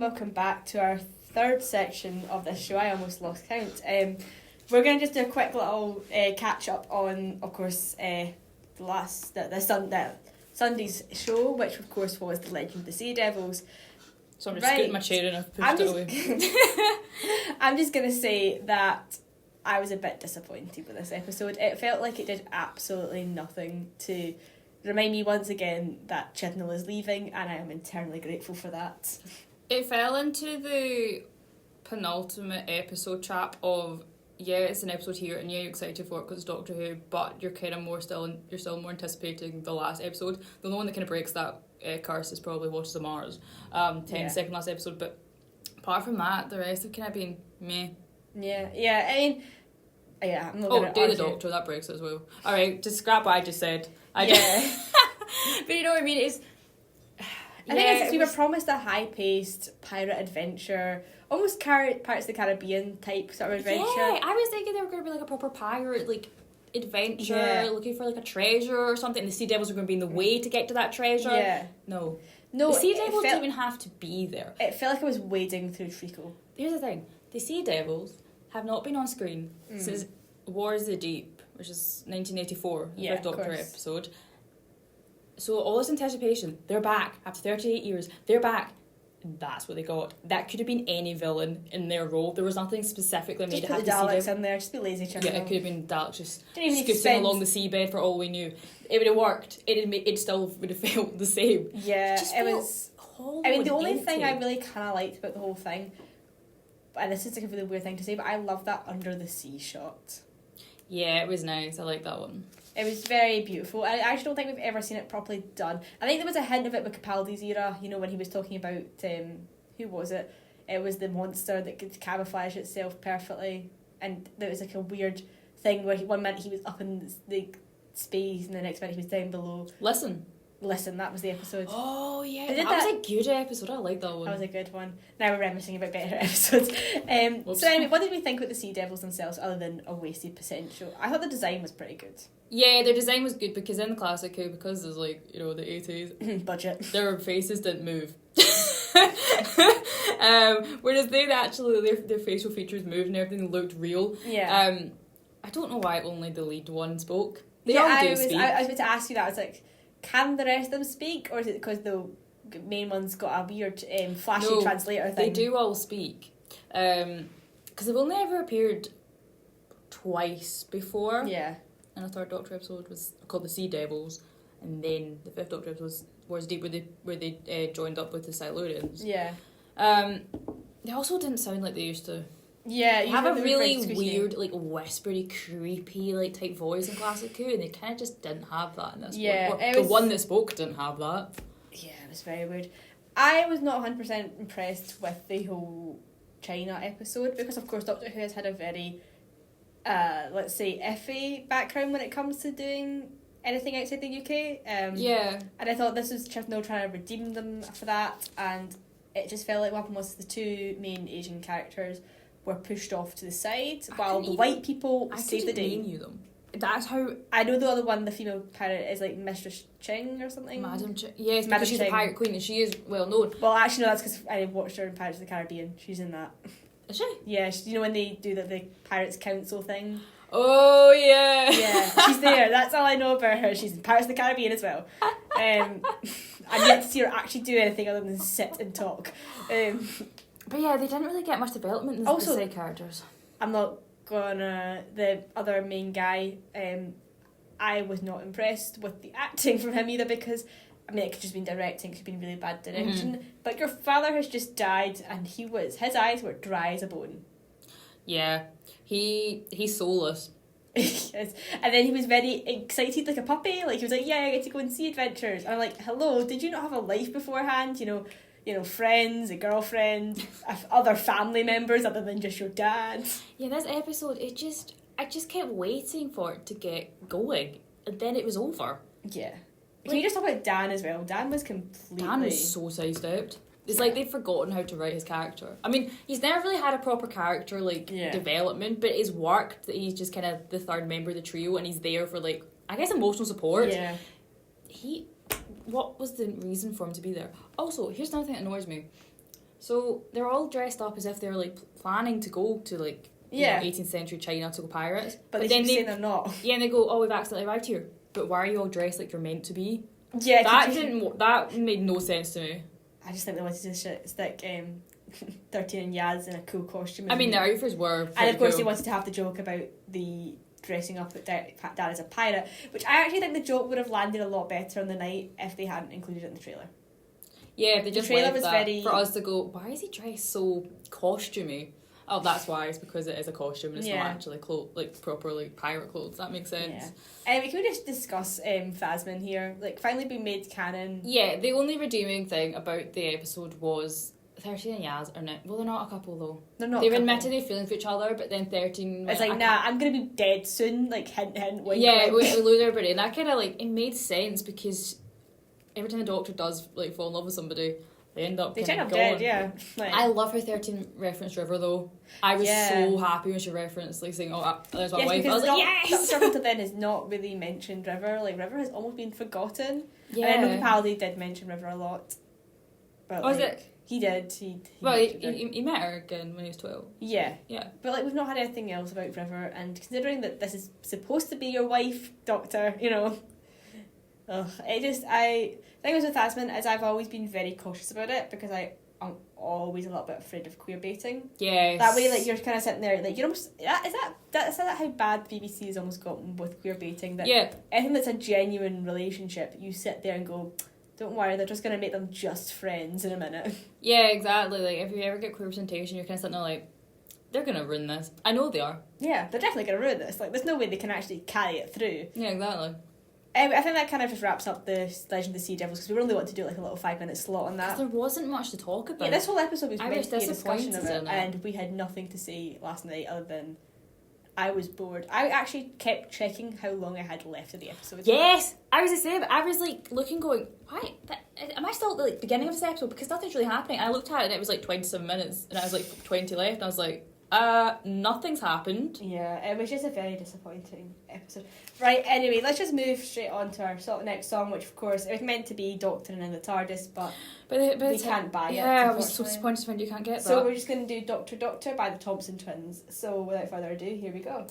welcome back to our third section of this show. I almost lost count. We're going to just do a quick little catch up on, of course, Sunday's show, which of course was The Legend of the Sea Devils. So I'm just scooting my chair and I've pushed it away. I'm just going to say that I was a bit disappointed with this episode. It felt like it did absolutely nothing to remind me once again that Chibnall is leaving, and I am eternally grateful for that. It fell into the penultimate episode trap of, yeah, it's an episode here, and yeah, you're excited for it because it's Doctor Who, but you're kind of you're still more anticipating the last episode. The only one that kind of breaks that curse is probably Watches of Mars, second last episode. But apart from that, the rest have kind of been meh. Yeah. I mean, I'm not going to Day the Doctor, that breaks it as well. All right, just scrap what I just said. But you know what I mean. I think we were promised a high-paced pirate adventure, almost Pirates of the Caribbean type sort of adventure. Yeah, I was thinking they were going to be like a proper pirate, like, adventure, looking for like a treasure or something. The Sea Devils were going to be in the way to get to that treasure. Yeah. No, the Sea Devils didn't even have to be there. It felt like I was wading through treacle. Here's the thing: the Sea Devils have not been on screen since Wars of the Deep, which is 1984, the fifth Doctor episode. So all this anticipation, they're back after 38 years. They're back. That's what they got. That could have been any villain in their role. There was nothing specifically made to have the Daleks in there. Just be lazy, Chibnall. Yeah, it could have been Daleks just scooting along the seabed for all we knew. It would have worked. It still would have felt the same. Yeah, it was. I mean, the only thing I really kind of liked about the whole thing, and this is like a really weird thing to say, but I love that under the sea shot. Yeah, it was nice. I like that one. It was very beautiful. I actually don't think we've ever seen it properly done. I think there was a hint of it with Capaldi's era, you know, when he was talking about, who was it? It was the monster that could camouflage itself perfectly. And there was like a weird thing where one minute he was up in the space and the next minute he was down below. Listen, that was the episode. Oh, yeah. That was a good episode. I like that one. That was a good one. Now we're reminiscing about better episodes. So anyway, what did we think about the Sea Devils themselves other than a wasted potential? I thought the design was pretty good. Yeah, their design was good because in the classic Who, because there's like, you know, the 80s. Budget. Their faces didn't move. Whereas they actually, their facial features moved and everything looked real. Yeah. I don't know why only the lead one spoke. They all do speak. I was about to ask you that. I was like, can the rest of them speak, or is it because the main one's got a weird flashy translator thing? They do all speak. Because they've only ever appeared twice before. Yeah. And the third Doctor episode was called The Sea Devils, and then the fifth Doctor episode was Wars Deep, where they joined up with the Silurians. Yeah. They also didn't sound like they used to. Yeah, you have a really weird, like, whispery, creepy, like, type voice in Classic Who, and they kind of just didn't have that in this one. The one that spoke didn't have that. Yeah, it was very weird. I was not 100% impressed with the whole China episode, because, of course, Doctor Who has had a very, let's say, iffy background when it comes to doing anything outside the UK. Yeah. And I thought this was Chibnall trying to redeem them for that, and it just felt like what happened was the two main Asian characters were pushed off to the side while the white people saved the day. I knew them. That's how... I know the other one, the female pirate, is like Mistress Ching or something. Madam Ching. Yes, because she's a pirate queen and she is well known. Well, actually, no, that's because I watched her in Pirates of the Caribbean. She's in that. Is she? Yeah, you know when they do the Pirates Council thing? Oh, yeah. Yeah, she's there. That's all I know about her. She's in Pirates of the Caribbean as well. I'm yet to see her actually do anything other than sit and talk. But yeah, they didn't really get much development in the side characters. I'm not gonna... The other main guy, I was not impressed with the acting from him either, because, I mean, it could just been directing, it could have been really bad direction, but your father has just died, and his eyes were dry as a bone. Yeah, he's soulless. Yes. And then he was very excited like a puppy, like he was like, yeah, I get to go and see adventures. And I'm like, hello, did you not have a life beforehand? You know, friends, a girlfriend, other family members other than just your dad. Yeah, this episode, I just kept waiting for it to get going, and then it was over. Yeah. Can you just talk about Dan as well? Dan was so sidestepped. It's like they've forgotten how to write his character. I mean, he's never really had a proper character, development, but it's worked that he's just kind of the third member of the trio, and he's there for, like, I guess emotional support. Yeah. What was the reason for him to be there? Also, here's another thing that annoys me. So they're all dressed up as if they're like planning to go to like you know, 18th century China to go pirates. But they keep saying they're not. Yeah, and they go, oh, we've accidentally arrived here. But why are you all dressed like you're meant to be? Yeah, that made no sense to me. I just think they wanted to stick 13 and Yaz in a cool costume. I mean, the outfits were and of course cool. they wanted to have the joke about the dressing up Dad as a pirate, which I actually think the joke would have landed a lot better on the night if they hadn't included it in the trailer. Yeah, they just the trailer left was that very... for us to go, why is he dressed so costumey? Oh, that's why. It's because it is a costume and it's not actually proper pirate clothes. That makes sense. Yeah. Can we just discuss Phasmin here? Like, finally being made canon. Yeah, the only redeeming thing about the episode was 13 and Yaz are not... Well, they're not a couple, though. They're not They've admitted they're feeling for each other, but then 13... It's like, nah, I'm going to be dead soon. Like, hint, hint, wink, yeah, wink. we lose everybody. And that kind of, like, it made sense because every time the Doctor does, like, fall in love with somebody... They end up turn up dead, yeah. Like, I love her 13 reference River though. I was so happy when she referenced like saying, "Oh, there's my wife." I was like, "Yes!" Doctor until then has not really mentioned River. Like River has almost been forgotten. Yeah. And I know Capaldi did mention River a lot. But was it? He did. He met her again when he was 12. Yeah. Yeah. But like we've not had anything else about River, and considering that this is supposed to be your wife, Doctor, you know. I think it was with Phasmin, as I've always been very cautious about it because I'm always a little bit afraid of queer baiting. Yes. That way, like you're kind of sitting there, like you're almost is that how bad the BBC has almost gotten with queer baiting? That anything that's a genuine relationship, you sit there and go, don't worry, they're just gonna make them just friends in a minute. Yeah, exactly. Like if you ever get queer representation, you're kind of sitting there like, they're gonna ruin this. I know they are. Yeah, they're definitely gonna ruin this. Like there's no way they can actually carry it through. Yeah, exactly. I think that kind of just wraps up the Legend of the Sea Devils because we only want to do like a little 5-minute slot on that. There wasn't much to talk about. Yeah, this whole episode was meant to be a discussion of it, in and we had nothing to say last night other than I was bored. I actually kept checking how long I had left of the episode. Yes, I was the same. I was like looking, going, why? Am I still at the like, beginning of this episode? Because nothing's really happening. I looked at it and it was like 27 minutes, and I was like 20 left, and I was like, nothing's happened. Yeah, it was just a very disappointing episode. Right, anyway, let's just move straight on to our sort of next song, which of course it was meant to be Doctor and in the TARDIS, but we can't buy it. Yeah, I was so disappointed when you can't get that. So we're just going to do Doctor Doctor by the Thompson Twins. So without further ado, here we go.